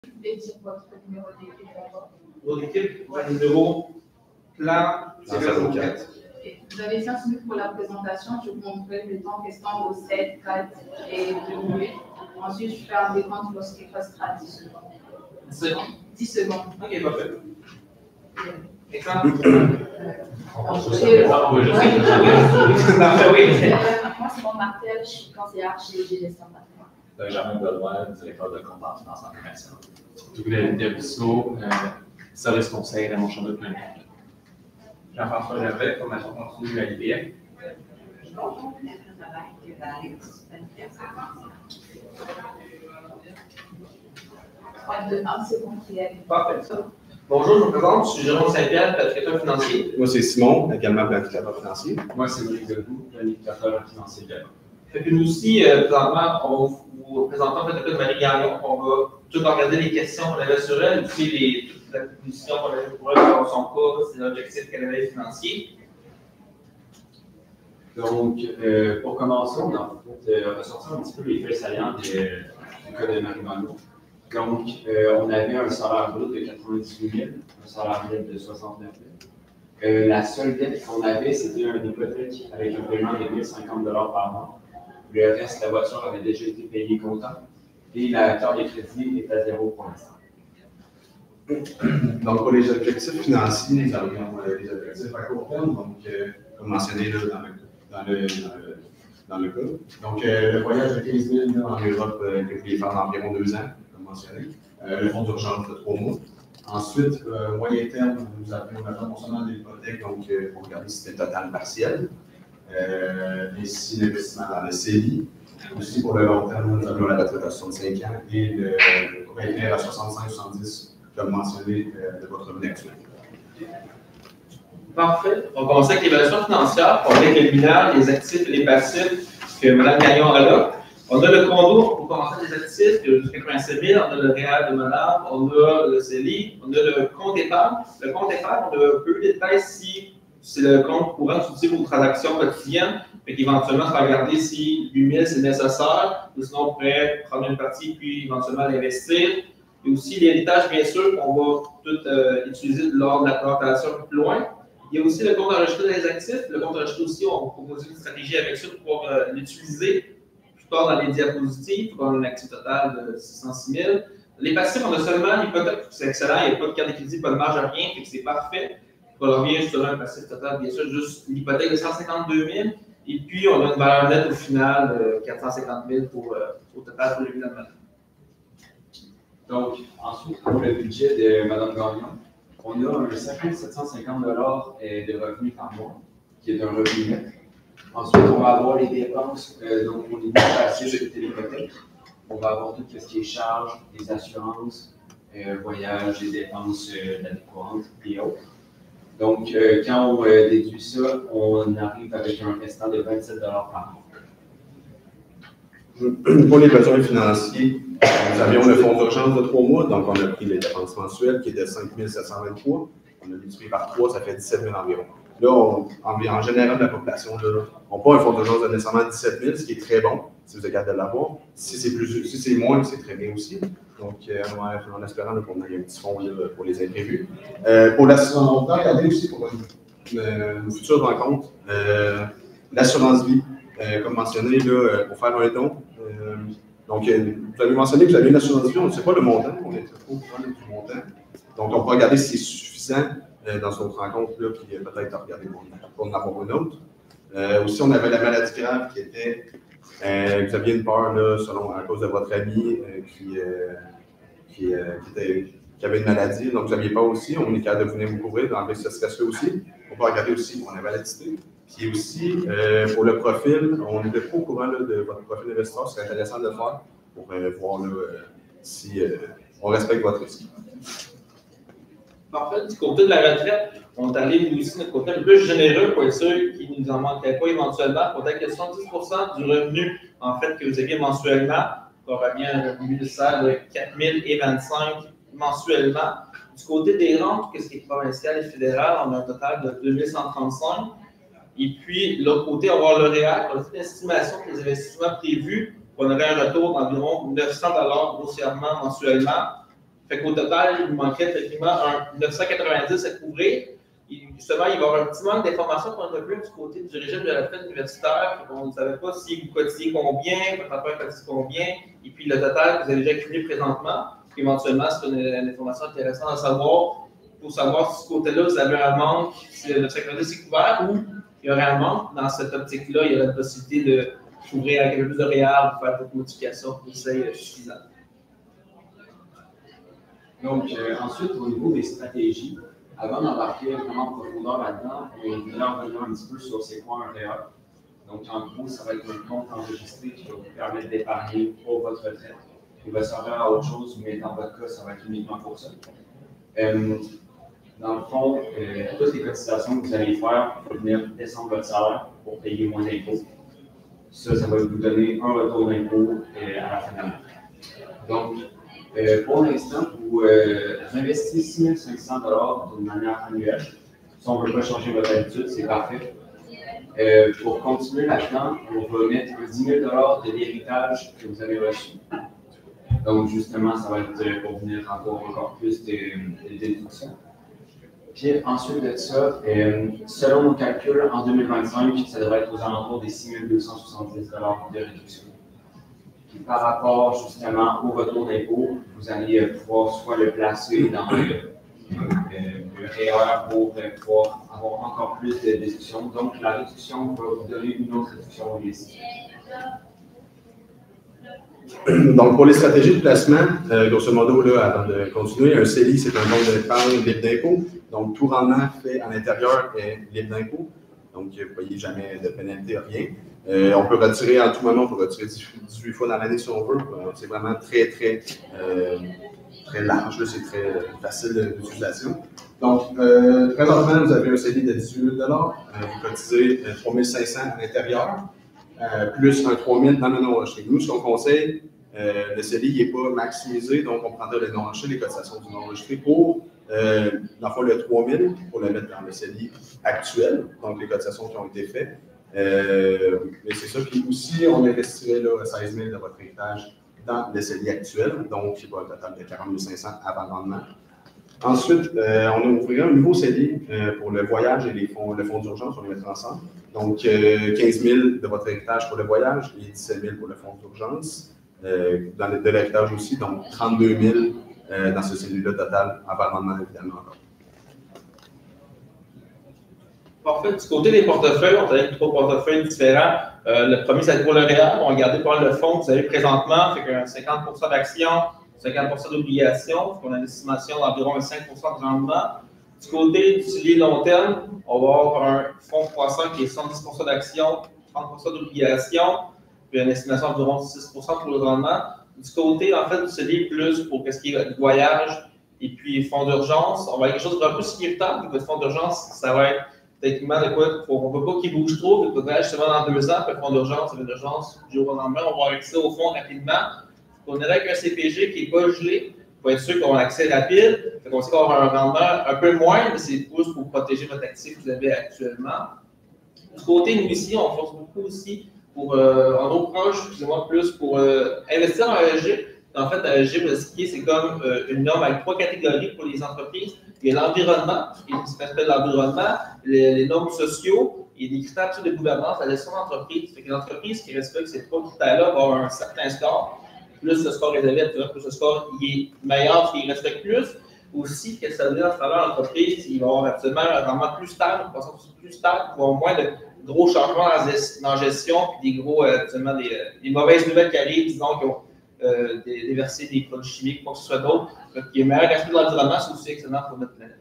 pouvez dire votre numéro d'équipe d'abord. Votre équipe, votre numéro, plan, c'est le 4. Vous avez 5 minutes pour la présentation. Je vous montrerai le temps restant au 7, 4 et 2 minutes. Ensuite, je fais un décompte lorsqu'il restera 10 secondes. 10 secondes. Ok, parfait. Exemple. Moi, c'est mon Martel, je suis conseillère chez GDS Matin. Benjamin Benoît, directeur de compte en financement commercial. Douglas Debussot, service conseil Raymond Chandot, plein. Jean-François Javet, formation continue à l'IBM. Parfait. Bonjour, je me présente, je suis Jérôme Saint-Pierre, planificateur financier. Moi, c'est Simon, également planificateur financier. Moi, c'est Louis Godbout, planificateur financier également. Fait que nous aussi, présentement, on va vous présenter en fait un peu de Marie Gagnon. On va tout regarder les questions qu'on avait sur elle, aussi toute la proposition qu'on avait pour elle dans son cas, ses objectifs qu'elle avait financiers. Donc, pour commencer, on a ressorti un petit peu les faits saillants du cas de Marie Gagnon. Donc, on avait un salaire brut de 98 000, un salaire net de 69 000. La seule dette qu'on avait, c'était une hypothèque avec un paiement de 1 050 $ par mois. Le reste, la voiture avait déjà été payée comptant et la carte de crédit est à 0 pour l'instant. Donc, pour les objectifs financiers, nous avions les objectifs à court terme, donc, comme mentionné là, dans le cas. Donc, le voyage de 15 000 là, en Europe que vous pouvez faire d'environ 2 ans, comme mentionné. Le fonds d'urgence de 3 mois. Ensuite, moyen terme, nous avions non seulement des hypothèques, donc pour regarder si c'était total partiel. Ici, l'investissement dans le CELI. Aussi, pour le long terme, nous avons la retraite à 65 ans et le PNR à 65-70, comme mentionné de votre revenu actuel. Parfait. On commence avec l'évaluation financière. On met le bilan, les actifs et les passifs que Mme Gagnon a là. On a le condo pour commencer les actifs jusqu'à 87 000. On a le réel de Madame, on a le CELI, on a le compte épargne. Le compte épargne, on a un peu de détails si c'est le compte courant utilisé pour vos transactions quotidiennes. Fait qu'éventuellement, on va regarder si 8 000 c'est nécessaire, ou sinon on pourrait prendre une partie puis éventuellement l'investir. Et aussi l'héritage, bien sûr, qu'on va tout utiliser lors de la présentation plus loin. Il y a aussi le compte enregistré dans les actifs. Le compte enregistré aussi, on propose une stratégie avec ça pour pouvoir l'utiliser plus tard dans les diapositives, pour avoir un actif total de 606 000. Les passifs, on a seulement l'hypothèque, c'est excellent, il n'y a pas de carte de crédit, pas de marge à rien, fait que c'est parfait. On revient justement un passif total, bien sûr, juste l'hypothèque de 152 000. Et puis, on a une valeur nette au final de 450 000 au total pour le bilan de Madame. Donc, ensuite, pour le budget de Mme Gagnon, on a un 5 750 $ de revenus par mois, qui est un revenu net. Ensuite, on va avoir les dépenses, donc on est passé de l'hypothèque. On va avoir tout ce qui est charges, les assurances, voyages, les dépenses de la vie courante et autres. Donc, quand on déduit ça, on arrive avec un restant de 27 $ par mois. Pour les besoins financiers, nous avions le fonds d'urgence de 3 mois, donc on a pris les dépenses mensuelles qui étaient 5 723. On a multiplié par 3, ça fait 17 000 environ. Là, en général, la population n'a pas un fonds d'urgence de nécessairement 17 000, ce qui est très bon, si vous êtes capable de l'avoir. Si c'est moins, c'est très bien aussi. Donc, en espérant qu'on ait un petit fonds là, pour les imprévus. Pour l'assurance, on peut regarder aussi pour une future rencontre. L'assurance vie, comme mentionné, là, pour faire un don. Donc, vous avez mentionné que vous avez une assurance vie, on ne sait pas le montant, on est trop au courant du montant. Donc, on peut regarder si c'est suffisant dans cette rencontre-là, puis peut-être regarder pour en avoir une autre. Aussi, on avait la maladie grave qui était, vous aviez une peur, là, à cause de votre ami qui avait une maladie, donc vous n'aviez pas aussi, on est capable de venir vous couvrir dans ce stress-là aussi. On peut regarder aussi pour l'invalidité. Puis aussi, pour le profil, on n'était pas au courant là, de votre profil d'investisseur, ce serait intéressant de le faire pour voir là, si on respecte votre risque. Parfait. Du côté de la retraite, on est allé nous aussi notre côté un peu plus généreux pour être sûr qu'il ne nous en manquerait pas éventuellement. Peut-être que 70% du revenu en fait, que vous aviez mensuellement, on revient à un revenu de salaire de 4 025 mensuellement. Du côté des rentes, ce qui est provincial et fédéral, on a un total de 2 135. Et puis, de l'autre côté, on va avoir le REAC. On a fait une estimation que les investissements prévus, on aurait un retour d'environ 900 $ grossièrement mensuellement. Fait qu'au total, il nous manquerait effectivement un 990 à couvrir. Justement, il va y avoir un petit manque d'informations qu'on a plus du côté du régime de la retraite universitaire. On ne savait pas si vous cotisez combien, votre employeur cotise combien, et puis le total que vous avez déjà accumulé présentement. Éventuellement, c'est une information intéressante à savoir pour savoir si ce côté-là, vous avez un manque, si le 990 est couvert ou il y aurait un manque. Dans cette optique-là, il y aurait la possibilité de couvrir avec un peu plus de réel pour faire d'autres modifications pour que ça soit suffisant. Donc, ensuite, au niveau des stratégies, avant d'embarquer vraiment en profondeur là-dedans, on voulait en revenir un petit peu sur c'est quoi un REER. Donc, en gros, ça va être un compte enregistré qui va vous permettre d'épargner pour votre retraite. Il va servir à autre chose, mais dans votre cas, ça va être uniquement pour ça. Dans le fond, toutes les cotisations que vous allez faire pour venir descendre votre salaire pour payer moins d'impôts. Ça va vous donner un retour d'impôt à la fin de l'année. Donc, pour l'instant, vous investissez 6 500 $ d'une manière annuelle. Si on ne veut pas changer votre habitude, c'est parfait. Pour continuer là-dedans, on va mettre 10 000 $ de l'héritage que vous avez reçu. Donc, justement, ça va être pour venir encore plus des déductions. Puis ensuite de ça, selon nos calculs, en 2025, ça devrait être aux alentours des 6 270 $ de réduction. Puis par rapport justement au retour d'impôt, vous allez pouvoir soit le placer dans le REER pour pouvoir avoir encore plus de déductions. Donc la réduction va vous donner une autre réduction ici. Donc, pour les stratégies de placement, grosso modo, là, avant de continuer, un CELI, c'est un compte d'épargne libre d'impôt. Donc, tout rendement fait à l'intérieur est libre d'impôt. Donc, vous ne payez jamais de pénalité, rien. On peut retirer en tout moment, on peut retirer 18 fois dans l'année si on veut. C'est vraiment très large, c'est très facile d'utilisation. Donc, présentement, vous avez un CELI de 18 000 $. Vous cotisez 3 500 à l'intérieur. Plus un 3 000 dans le non-enregistré. Nous, ce qu'on conseille, le CELI n'est pas maximisé, donc on prendra le non-enregistré, les cotisations du non-enregistré pour, dans le fond, le 3 000 pour le mettre dans le CELI actuel, donc les cotisations qui ont été faites. Mais c'est ça. Puis aussi, on investirait là, 16 000 de votre héritage dans le CELI actuel, donc il va un total de 40 500 avant le rendement. Ensuite, on ouvrirait un nouveau CELI pour le voyage et le fonds d'urgence, on les mettra ensemble. Donc, 15 000 de votre héritage pour le voyage et 17 000 pour le fonds d'urgence. De l'héritage aussi, donc 32 000 dans ce CELI-là total, avant le rendement, évidemment. Parfait. Du côté des portefeuilles, on a 3 portefeuilles différents. Le premier, c'est pour le REER. On va regarder par le fonds que vous avez présentement, fait que 50 % d'actions, 50 % d'obligations, on a une estimation d'environ 5 % de rendement. Du côté du CELI long terme, on va avoir un fonds croissant qui est 70 % d'actions, 30 % d'obligations, puis une estimation d'environ 6 % pour le rendement. Du côté, en fait, du CELI plus pour ce qui est voyage et puis fonds d'urgence, on va avoir quelque chose de un peu sécuritaire. Votre fonds d'urgence, ça va être techniquement de quoi on ne veut pas qu'il bouge trop, le voyage justement dans 2 ans, puis le fonds d'urgence, c'est d'urgence du jour au lendemain, on va avoir accès au fonds rapidement. On est avec un CPG qui n'est pas gelé pour être sûr qu'on a accès rapide. On sait qu'on va avoir un rendement un peu moins, mais c'est plus pour protéger votre actif que vous avez actuellement. Du côté nous ici, on force beaucoup aussi pour, en gros, proche, excusez-moi, plus pour investir en ESG. En fait, ESG, ce qui est, c'est comme une norme avec 3 catégories pour les entreprises. Il y a l'environnement, qui est ce qu'on appelle l'environnement, les normes sociaux, et des critères de gouvernance, la gestion d'entreprise. Une entreprise qui respecte ces 3 critères-là va avoir un certain score. Plus le score est élevé, plus le score il est meilleur, il respecte plus. Aussi, que ça veut dire à travers l'entreprise, il va avoir absolument un rendement plus stable, une croissance plus stable, il va avoir moins de gros changements dans la gestion, puis des gros, des mauvaises nouvelles qui arrivent, disons, qui ont déversé des produits chimiques, quoi que ce soit d'autre. Donc, il est meilleur respect de l'environnement, c'est aussi excellent pour notre planète.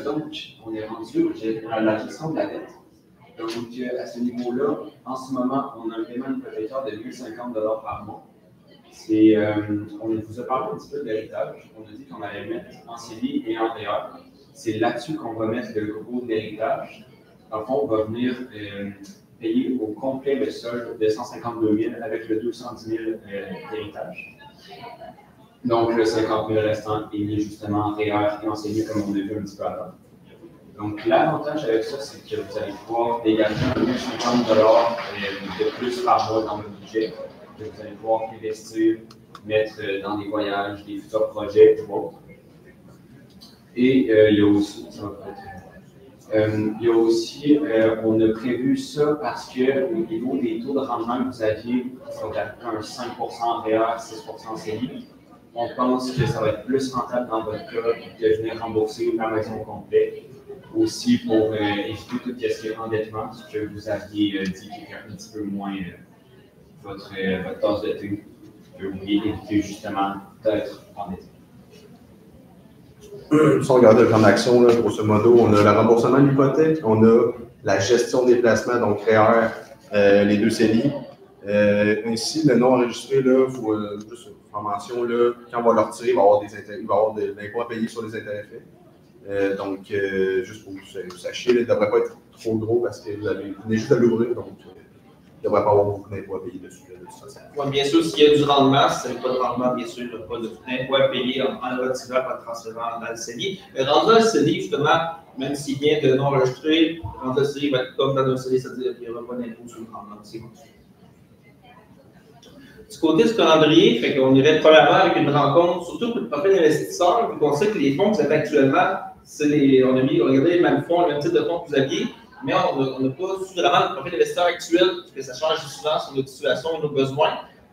Donc, on est rendu à la gestion de la dette. Donc, à ce niveau-là, en ce moment, on a un paiement hypothécaire de 1 050 $ par mois. On vous a parlé un petit peu de l'héritage. On a dit qu'on allait mettre en CELI et en REER. C'est là-dessus qu'on va mettre le gros de l'héritage. Dans le fond, on va venir payer au complet le solde de 152 000 avec le 210 000 d'héritage. Donc, le 50 000 restant est mis justement en REER et en CELI, comme on a vu un petit peu avant. Donc, l'avantage avec ça, c'est que vous allez pouvoir dégager 1 050 $ de plus par mois dans le budget. que vous allez pouvoir investir, mettre dans des voyages, des futurs projets ou autres. Et il y a aussi, on a prévu ça parce qu'au niveau des taux de rendement que vous aviez, qui sont à peu près un 5% REER, 6% CELI, on pense que ça va être plus rentable dans votre cas de venir rembourser la maison complète. Aussi pour éviter toute question d'endettement, ce que vous aviez dit qui était un petit peu moins votre tasse de thé, que vous vouliez éviter justement d'être endetté. Si on regarde le plan d'action, grosso modo, on a le remboursement de l'hypothèque, on a la gestion des placements, donc REER, les 2 CELI. Ainsi, le non enregistré, là, faut, juste en mention, là, quand on va le retirer, il va y avoir de l'impôt à payer sur les intérêts faits. Donc, juste pour que vous sachiez, il ne devrait pas être trop gros parce que vous venez juste de l'ouvrir, donc il ne devrait pas avoir beaucoup d'impôts à payer dessus. Oui, bien sûr, s'il y a du rendement, si vous n'avez pas de rendement, bien sûr, il n'y a pas d'impôt à payer en le retirant par le transférant dans le CELI. Mais rendu dans le CELI, justement, même s'il vient de non enregistré, rendu dans le CELI va être comme dans un CELI, c'est-à-dire qu'il n'y aura pas d'impôt sur le rendement. Du côté du calendrier, fait qu'on irait premièrement avec une rencontre, surtout pour le profil d'investisseur, vu qu'on sait que les fonds que vous avez actuellement, on a regardé les mêmes fonds, le même type de fonds que vous aviez, mais on n'a pas su vraiment le profil d'investisseur actuel, parce que ça change souvent sur notre situation et nos besoins.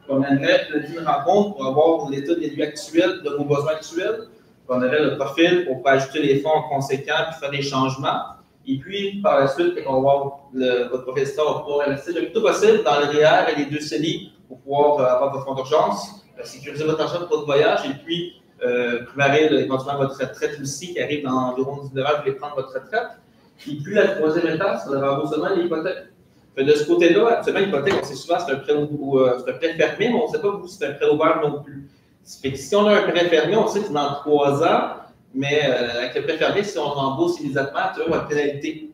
On aimerait une rencontre pour avoir l'état des lieux actuels de vos besoins actuels. On aurait le profil pour ajouter les fonds en conséquent et faire des changements. Et puis, par la suite, on va voir votre profil d'investisseur va pouvoir investir le plus tôt possible dans le REER et les 2 CELI pour pouvoir avoir votre fonds d'urgence, sécuriser votre argent pour votre voyage et puis préparer éventuellement votre retraite aussi qui arrive dans environ 19 heures, vous voulez prendre votre retraite. Et puis la troisième étape, c'est le remboursement de l'hypothèque. De ce côté-là, actuellement, l'hypothèque, on sait souvent que c'est un prêt fermé, mais on ne sait pas vous si c'est un prêt ouvert non plus. Si on a un prêt fermé, on sait que c'est dans 3 ans, mais avec le prêt fermé, si on rembourse immédiatement, tu as une pénalité.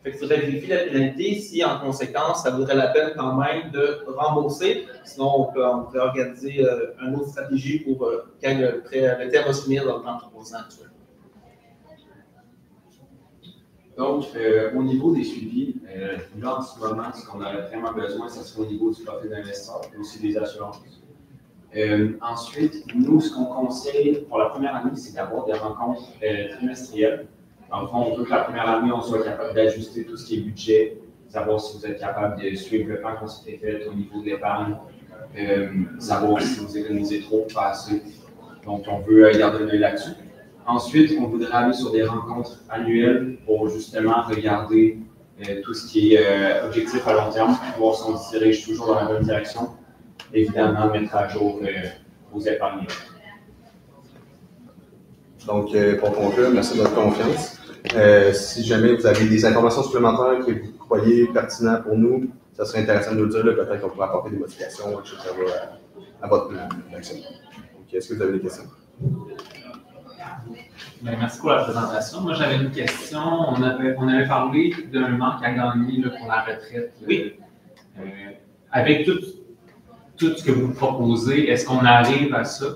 Il faudrait vérifier la pénalité si, en conséquence, ça vaudrait la peine quand même de rembourser. Sinon, on peut organiser une autre stratégie pour quand le terme va se finir dans 3 ans actuels. Donc, au niveau des suivis, là, en ce moment, ce qu'on aurait vraiment besoin, ça serait au niveau du profil d'investisseur et aussi des assurances. Ensuite, nous, ce qu'on conseille pour la première année, c'est d'avoir des rencontres trimestrielles. Dans le fond, on veut que la première année, on soit capable d'ajuster tout ce qui est budget, savoir si vous êtes capable de suivre le plan qu'on s'était fait au niveau de l'épargne, savoir si vous économisez trop ou pas assez. Donc, on veut garder un œil là-dessus. Ensuite, on voudrait aller sur des rencontres annuelles pour justement regarder tout ce qui est objectif à long terme, voir si on se dirige toujours dans la bonne direction. Évidemment, mettre à jour vos épargnes. Donc, pour conclure, merci de votre confiance. Si jamais vous avez des informations supplémentaires que vous croyez pertinentes pour nous, ça serait intéressant de nous le dire. Peut-être qu'on pourrait apporter des modifications, etc. à votre plan d'action. Est-ce que vous avez des questions? Bien, merci pour la présentation. Moi, j'avais une question. On avait parlé d'un manque à gagner là, pour la retraite. Oui. Avec tout ce que vous proposez, est-ce qu'on arrive à ça,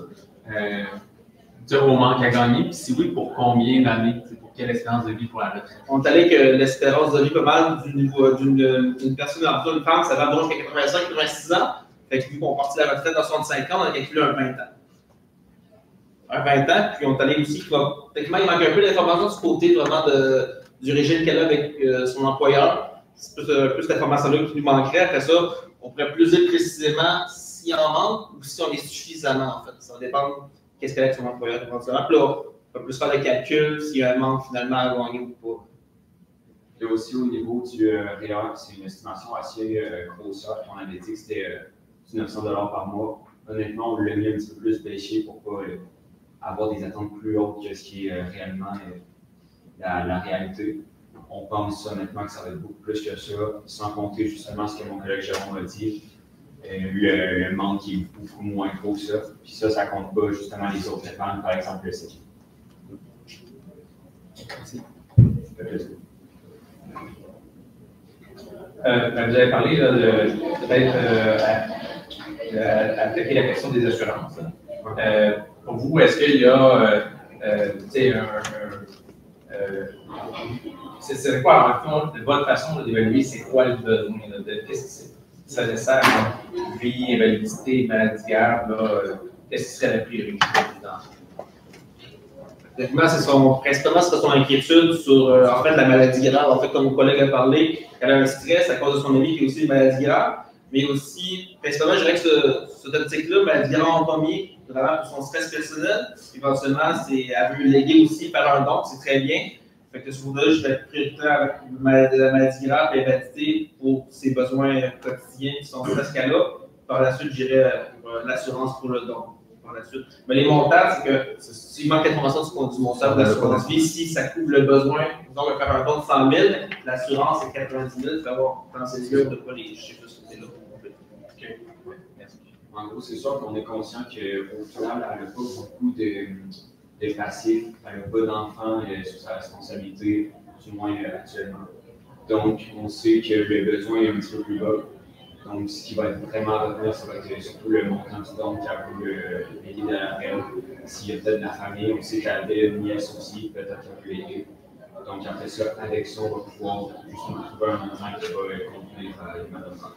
au manque à gagner? Puis si oui, pour combien d'années? Pour quelle espérance de vie pour la retraite? On est allé avec l'espérance de vie pas mal d'une personne, d'une femme, ça va environ jusqu'à 85-86 ans. Fait que vu qu'on partit de la retraite à 65 ans, on a calculé un 20 ans. Un 20 ans, puis on est allé aussi, techniquement, il manque un peu d'informations du côté vraiment du régime qu'elle a avec son employeur. C'est plus d'informations-là qui nous manquerait. Après ça, on pourrait plus dire précisément s'il en manque ou si on est suffisamment, en fait. Ça va dépendre de qu'est-ce qu'elle a avec son employeur éventuellement. Puis là, on peut plus faire le calcul s'il y a un manque finalement à gagner ou pas. Et aussi au niveau du REER, c'est une estimation assez grosse. On avait dit que c'était 900 $ par mois. Honnêtement, on l'a mis un petit peu plus bêché pour pas avoir des attentes plus hautes que ce qui est réellement la réalité. On pense honnêtement que ça va être beaucoup plus que ça, sans compter justement ce que mon collègue Jérôme a dit. Le manque qui est beaucoup moins gros que ça. Puis ça compte pas justement les autres épargnes, par exemple le CELI. Merci. Vous avez parlé là, de peut-être attaquer la question des assurances. Pour vous, est-ce qu'il y a c'est quoi, en fond, votre façon d'évaluer c'est quoi le besoin? Qu'est-ce que c'est? ça dessert vie, invalidité, maladie grave, qu'est-ce qui serait la priorité du président? Effectivement, principalement, c'est son inquiétude sur en fait, la maladie grave. En fait, comme mon collègue a parlé, elle a un stress à cause de son avis qui est aussi une maladie grave, mais aussi, principalement, je dirais que cette optique-là, maladie grave en premier, vraiment pour son stress personnel. Éventuellement, elle veut léguer aussi par un don, c'est très bien. Fait que ce jour-là, je vais être prioritaire avec la maladie grave et l'hépatite pour ses besoins quotidiens qui sont presque à là. Par la suite, j'irai l'assurance pour le don. Par la suite. Mais les montants, c'est que s'il manque d'informations du montant de l'assurance vie, si ça couvre le besoin, disons, on va faire un don de 100 000, l'assurance est 90 000, il faut avoir dans ces yeux de pas les chiffres de ce côté-là. Okay. En gros, c'est sûr qu'on est conscient qu'au final, elle n'a pas beaucoup de passifs, elle n'a pas d'enfants sous sa responsabilité, du moins actuellement. Donc, on sait que le besoin est un petit peu plus bas. Donc, ce qui va être vraiment à retenir, ça va être surtout le montant du don qu'elle peut aider dans la période. S'il y a peut-être de la famille, on sait qu'elle avait une nièce aussi, peut-être qu'elle peut aider. Donc, après ça, avec ça, on va pouvoir justement trouver un montant qui va contenir Mme Grant.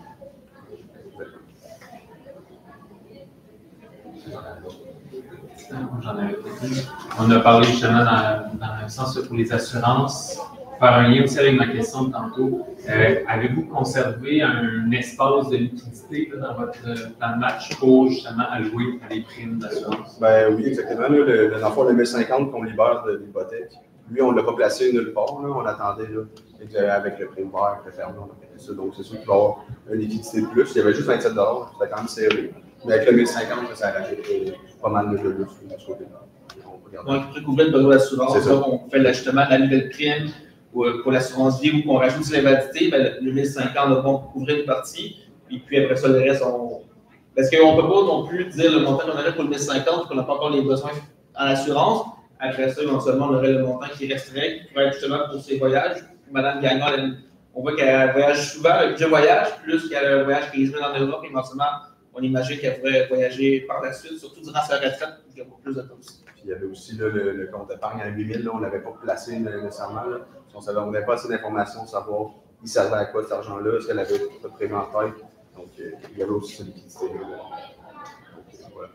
On a parlé justement dans le sens pour les assurances. Faire un lien aussi avec ma question de tantôt. Avez-vous conservé un espace de liquidité là, dans votre plan de match pour justement allouer à des primes d'assurance? Ben oui, exactement. L'enfant de 1050 qu'on libère de l'hypothèque, lui, on ne l'a pas placé nulle part. Là. On attendait là, avec le prime vert, le ferme, on a fait ça. Donc, c'est sûr qu'il va y avoir une liquidité de plus. Il y avait juste 27 $, c'était quand même serré. Mais avec le 1050, ça a rajouté pas mal de jeux de ce côté-là. Donc, pour couvrir le besoin d'assurance, on fait justement la nouvelle prime pour l'assurance vie ou qu'on rajoute sur l'invalidité, ben, le 1050 va couvrir une partie, et puis après ça, le reste, parce qu'on ne peut pas non plus dire le montant qu'on aurait pour le 1050 qu'on n'a pas encore les besoins en assurance. Après ça, éventuellement, on aurait le montant qui resterait, qui pourrait être justement pour ses voyages. Madame Gagnon, on voit qu'elle voyage souvent, avec deux voyages, plus qu'elle a un voyage 15 000 en Europe, éventuellement, on imagine qu'elle pourrait voyager par la suite, surtout durant sa retraite, il y a plus de temps aussi. Puis il y avait aussi là, le compte épargne à 8 000, là, on ne l'avait pas placé nécessairement. Là. On n'avait pas assez d'informations pour savoir il servait à quoi cet argent-là, est-ce qu'elle avait tout prévu en tête. Donc, il y avait aussi cette liquidité-là. Donc, voilà.